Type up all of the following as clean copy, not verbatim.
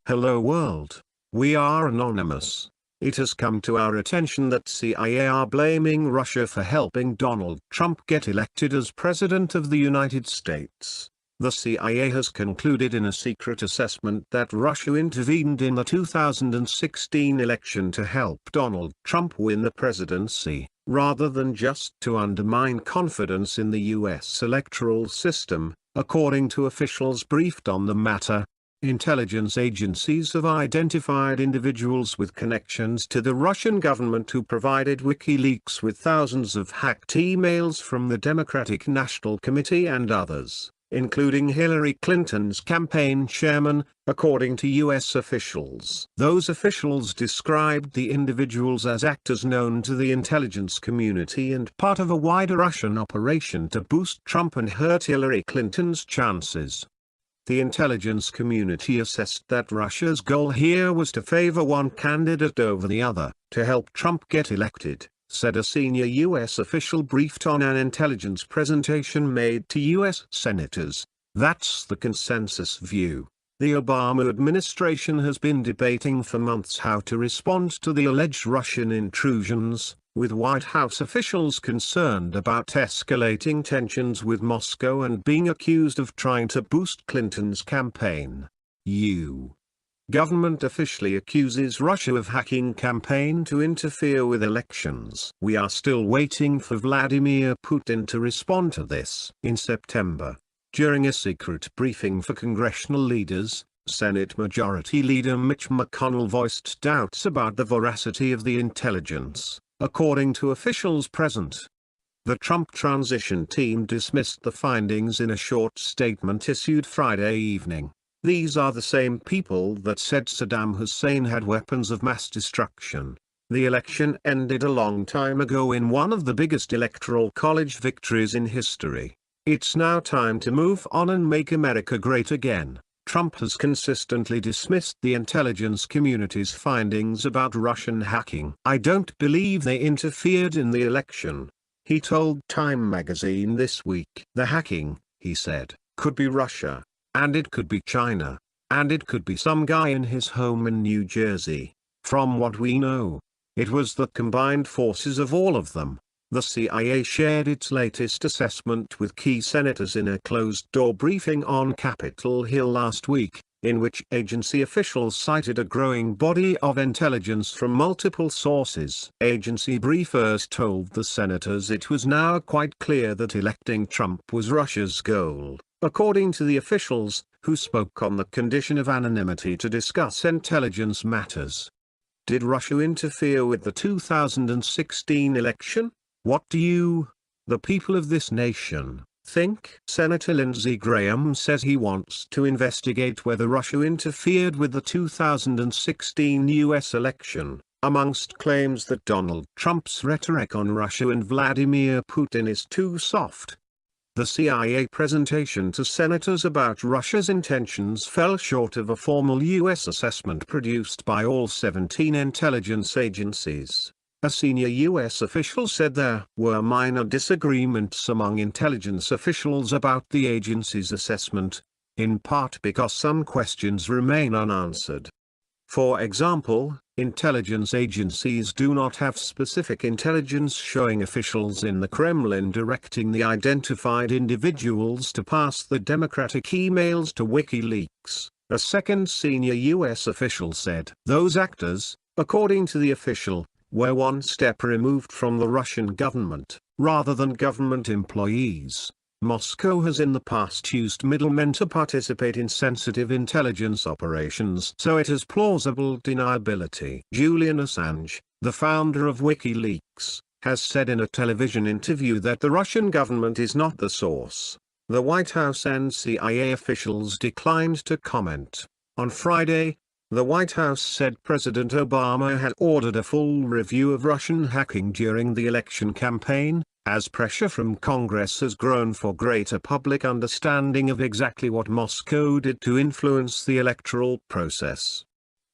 Hello world. We are anonymous. It has come to our attention that CIA are blaming Russia for helping Donald Trump get elected as President of the United States. The CIA has concluded in a secret assessment that Russia intervened in the 2016 election to help Donald Trump win the presidency, rather than just to undermine confidence in the US electoral system, according to officials briefed on the matter. Intelligence agencies have identified individuals with connections to the Russian government who provided WikiLeaks with thousands of hacked emails from the Democratic National Committee and others, including Hillary Clinton's campaign chairman, according to U.S. officials. Those officials described the individuals as actors known to the intelligence community and part of a wider Russian operation to boost Trump and hurt Hillary Clinton's chances. The intelligence community assessed that Russia's goal here was to favor one candidate over the other, to help Trump get elected, said a senior U.S. official briefed on an intelligence presentation made to U.S. senators. That's the consensus view. The Obama administration has been debating for months how to respond to the alleged Russian intrusions, with White House officials concerned about escalating tensions with Moscow and being accused of trying to boost Clinton's campaign. Government officially accuses Russia of hacking campaign to interfere with elections. We are still waiting for Vladimir Putin to respond to this. In September, during a secret briefing for congressional leaders, Senate Majority Leader Mitch McConnell voiced doubts about the veracity of the intelligence, according to officials present. The Trump transition team dismissed the findings in a short statement issued Friday evening. These are the same people that said Saddam Hussein had weapons of mass destruction. The election ended a long time ago in one of the biggest electoral college victories in history. It's now time to move on and make America great again. Trump has consistently dismissed the intelligence community's findings about Russian hacking. I don't believe they interfered in the election, he told Time magazine this week. The hacking, he said, could be Russia, and it could be China, and it could be some guy in his home in New Jersey. From what we know, it was the combined forces of all of them. The CIA shared its latest assessment with key senators in a closed-door briefing on Capitol Hill last week, in which agency officials cited a growing body of intelligence from multiple sources. Agency briefers told the senators it was now quite clear that electing Trump was Russia's goal, according to the officials, who spoke on the condition of anonymity to discuss intelligence matters. Did Russia interfere with the 2016 election? What do you, the people of this nation, think? Senator Lindsey Graham says he wants to investigate whether Russia interfered with the 2016 U.S. election, amongst claims that Donald Trump's rhetoric on Russia and Vladimir Putin is too soft. The CIA presentation to senators about Russia's intentions fell short of a formal U.S. assessment produced by all 17 intelligence agencies. A senior U.S. official said there were minor disagreements among intelligence officials about the agency's assessment, in part because some questions remain unanswered. For example, intelligence agencies do not have specific intelligence showing officials in the Kremlin directing the identified individuals to pass the Democratic emails to WikiLeaks, a second senior U.S. official said. Those actors, according to the official, were one step removed from the Russian government, rather than government employees. Moscow has in the past used middlemen to participate in sensitive intelligence operations, so it has plausible deniability. Julian Assange, the founder of WikiLeaks, has said in a television interview that the Russian government is not the source. The White House and CIA officials declined to comment. On Friday, the White House said President Obama had ordered a full review of Russian hacking during the election campaign, as pressure from Congress has grown for greater public understanding of exactly what Moscow did to influence the electoral process.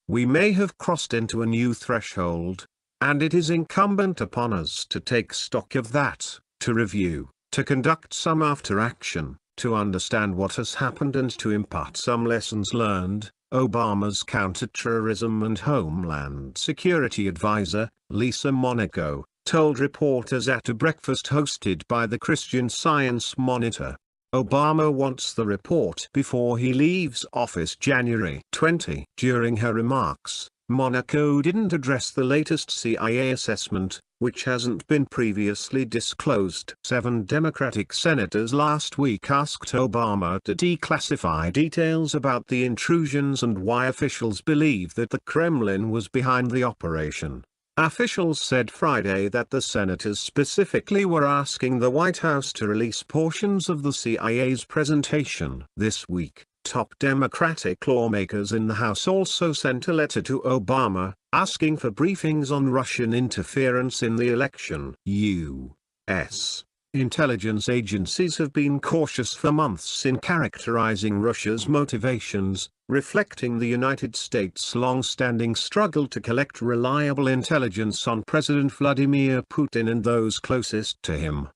We may have crossed into a new threshold, and it is incumbent upon us to take stock of that, to review, to conduct some after-action, to understand what has happened and to impart some lessons learned. Obama's counterterrorism and Homeland Security advisor, Lisa Monaco, told reporters at a breakfast hosted by the Christian Science Monitor. Obama wants the report before he leaves office January 20. During her remarks, Monaco didn't address the latest CIA assessment, which hasn't been previously disclosed. 7 Democratic senators last week asked Obama to declassify details about the intrusions and why officials believe that the Kremlin was behind the operation. Officials said Friday that the senators specifically were asking the White House to release portions of the CIA's presentation. This week, top Democratic lawmakers in the House also sent a letter to Obama, asking for briefings on Russian interference in the election. U.S. intelligence agencies have been cautious for months in characterizing Russia's motivations, reflecting the United States' long-standing struggle to collect reliable intelligence on President Vladimir Putin and those closest to him.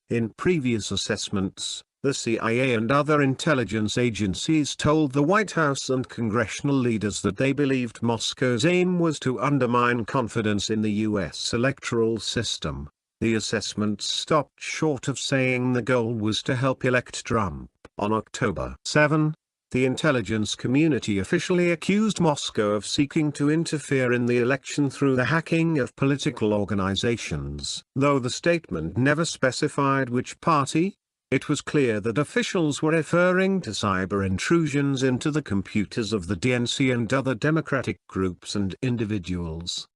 In previous assessments, the CIA and other intelligence agencies told the White House and congressional leaders that they believed Moscow's aim was to undermine confidence in the U.S. electoral system. The assessments stopped short of saying the goal was to help elect Trump. On October 7, the intelligence community officially accused Moscow of seeking to interfere in the election through the hacking of political organizations. Though the statement never specified which party, it was clear that officials were referring to cyber intrusions into the computers of the DNC and other Democratic groups and individuals.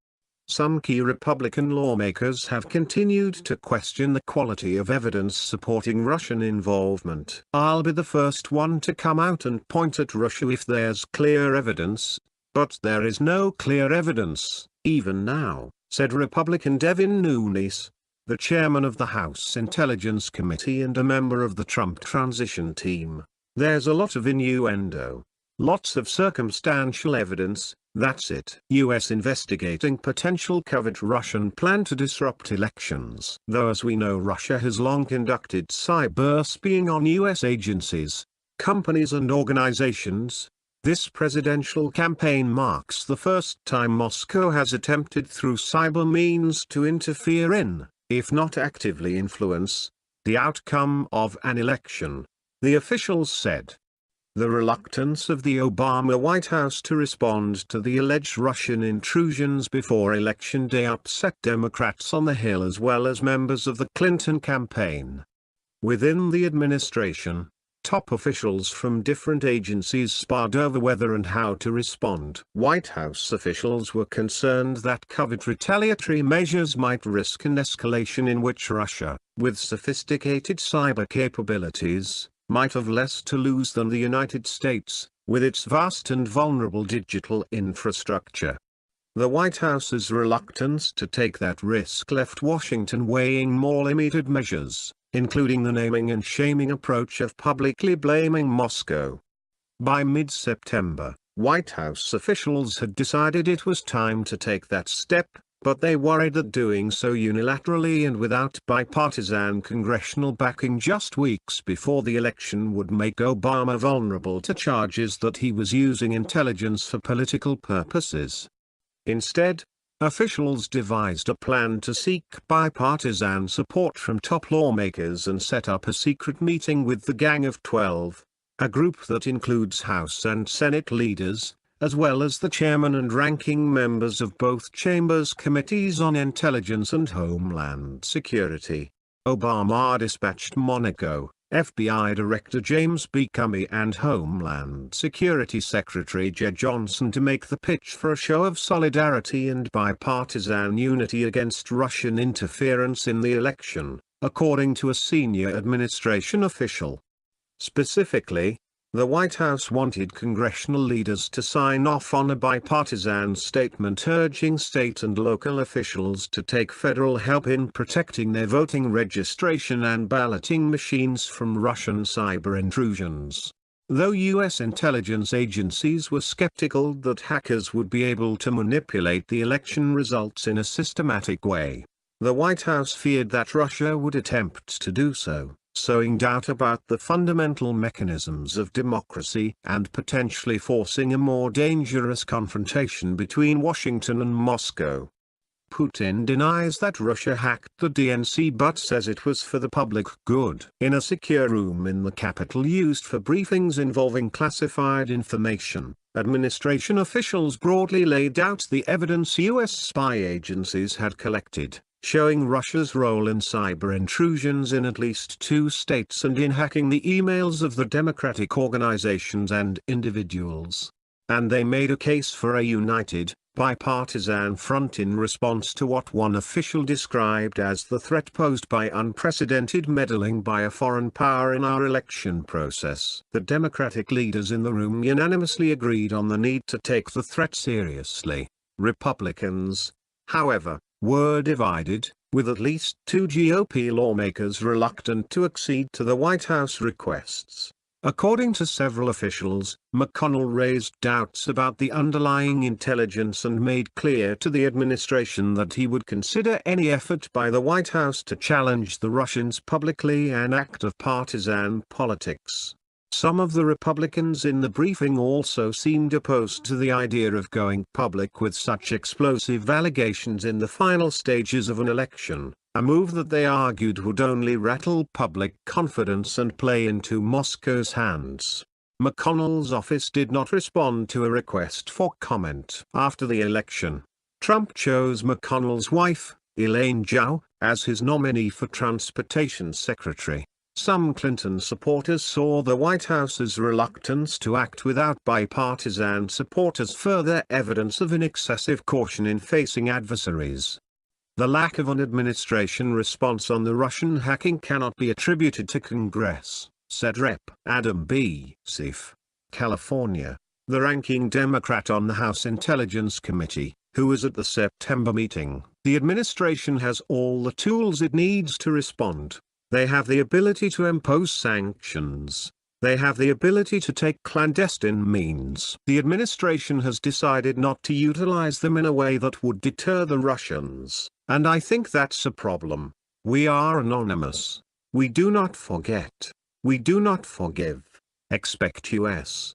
Some key Republican lawmakers have continued to question the quality of evidence supporting Russian involvement. "I'll be the first one to come out and point at Russia if there's clear evidence, but there is no clear evidence, even now," said Republican Devin Nunes, the chairman of the House Intelligence Committee and a member of the Trump transition team. "There's a lot of innuendo. Lots of circumstantial evidence, that's it." U.S. investigating potential covert Russian plan to disrupt elections. Though as we know Russia has long conducted cyber spying on U.S. agencies, companies and organizations, this presidential campaign marks the first time Moscow has attempted through cyber means to interfere in, if not actively influence, the outcome of an election, the officials said. The reluctance of the Obama White House to respond to the alleged Russian intrusions before Election Day upset Democrats on the Hill as well as members of the Clinton campaign. Within the administration, top officials from different agencies sparred over whether and how to respond. White House officials were concerned that covert retaliatory measures might risk an escalation in which Russia, with sophisticated cyber capabilities, might have less to lose than the United States, with its vast and vulnerable digital infrastructure. The White House's reluctance to take that risk left Washington weighing more limited measures, including the naming and shaming approach of publicly blaming Moscow. By mid-September, White House officials had decided it was time to take that step, but they worried that doing so unilaterally and without bipartisan congressional backing just weeks before the election would make Obama vulnerable to charges that he was using intelligence for political purposes. Instead, officials devised a plan to seek bipartisan support from top lawmakers and set up a secret meeting with the Gang of 12, a group that includes House and Senate leaders, as well as the chairman and ranking members of both chambers' committees on intelligence and homeland security. Obama dispatched Monaco, FBI Director James B. Comey and Homeland Security Secretary Jeh Johnson to make the pitch for a show of solidarity and bipartisan unity against Russian interference in the election, according to a senior administration official. Specifically, The White House wanted congressional leaders to sign off on a bipartisan statement urging state and local officials to take federal help in protecting their voting registration and balloting machines from Russian cyber intrusions. Though U.S. intelligence agencies were skeptical that hackers would be able to manipulate the election results in a systematic way, the White House feared that Russia would attempt to do so, sowing doubt about the fundamental mechanisms of democracy and potentially forcing a more dangerous confrontation between Washington and Moscow. Putin denies that Russia hacked the DNC but says it was for the public good. In a secure room in the Capitol used for briefings involving classified information, administration officials broadly laid out the evidence U.S. spy agencies had collected, showing Russia's role in cyber intrusions in at least 2 states and in hacking the emails of the Democratic organizations and individuals. And they made a case for a united, bipartisan front in response to what one official described as the threat posed by unprecedented meddling by a foreign power in our election process. The Democratic leaders in the room unanimously agreed on the need to take the threat seriously. Republicans, however, were divided, with at least 2 GOP lawmakers reluctant to accede to the White House requests. According to several officials, McConnell raised doubts about the underlying intelligence and made clear to the administration that he would consider any effort by the White House to challenge the Russians publicly an act of partisan politics. Some of the Republicans in the briefing also seemed opposed to the idea of going public with such explosive allegations in the final stages of an election, a move that they argued would only rattle public confidence and play into Moscow's hands. McConnell's office did not respond to a request for comment. After the election, Trump chose McConnell's wife, Elaine Chao, as his nominee for Transportation Secretary. Some Clinton supporters saw the White House's reluctance to act without bipartisan support as further evidence of an excessive caution in facing adversaries. The lack of an administration response on the Russian hacking cannot be attributed to Congress, said Rep. Adam B. Schiff, California, the ranking Democrat on the House Intelligence Committee, who was at the September meeting. The administration has all the tools it needs to respond. They have the ability to impose sanctions. They have the ability to take clandestine means. The administration has decided not to utilize them in a way that would deter the Russians, and I think that's a problem. We are anonymous. We do not forget. We do not forgive. Expect U.S.